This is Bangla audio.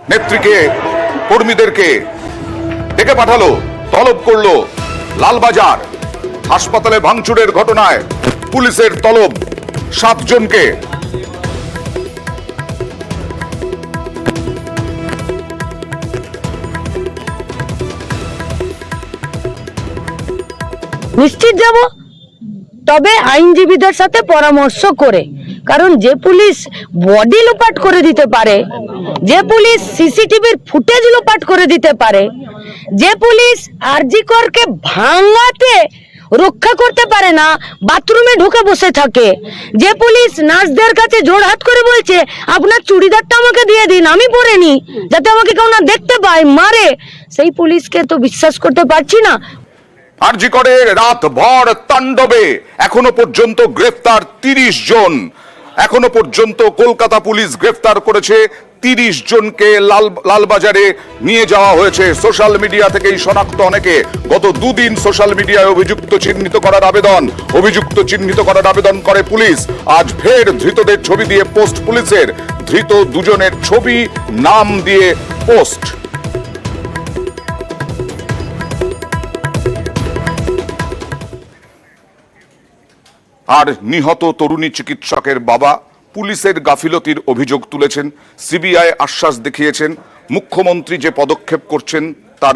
নেত্রীকে কর্মীদেরকে ডেকে পাঠালো, তলব করলো। লালবাজার হাসপাতালে ভাঙচুরের ঘটনায় পুলিশের তলব 7 জনকে। নিশ্চিত যাব, তবে আইনজীবীদের সাথে পরামর্শ করে। কারণ যে পুলিশ বডি লোপাট করে দিতে পারে, যে পুলিশ সিসিটিভির ফুটেজ লোপাট করে দিতে পারে, যে পুলিশ আরজি করকে ভাঙাতে রক্ষা করতে পারে না, বাথরুমে ঢুকে বসে থাকে, যে পুলিশ নার্সদের কাছে জোড়হাত করে বলছে আপনার চুড়িদারটা আমাকে দিয়ে দিন, আমি পরে নি, যাতে আমাকে কেউ না দেখতে পায়, মারে, সেই পুলিশকে তো বিশ্বাস করতে পারছি না। আরজি করে রাত ভর তাণ্ডবে এখনো পর্যন্ত গ্রেফতার 30 জন। এখনো পর্যন্ত কলকাতা পুলিশ গ্রেফতার করেছে 30 জনকে। লালবাজারে নিয়ে যাওয়া হয়েছে। সোশ্যাল মিডিয়া থেকেই শনাক্ত অনেকে। গত 2 দিন সোশ্যাল মিডিয়ায় অভিযুক্ত চিহ্নিত করার আবেদন করে পুলিশ। আজ ফের ধৃতদের ছবি দিয়ে পোস্ট পুলিশের। ধৃত 2 জনের ছবি, নাম দিয়ে পোস্ট। আর নিহত তরুণী চিকিৎসকের বাবা পুলিশের গাফিলতির অভিযোগ তুলেছেন। সিবিআই আশ্বাস দেখিয়েছেন। মুখ্যমন্ত্রী যে পদক্ষেপ করছেন তার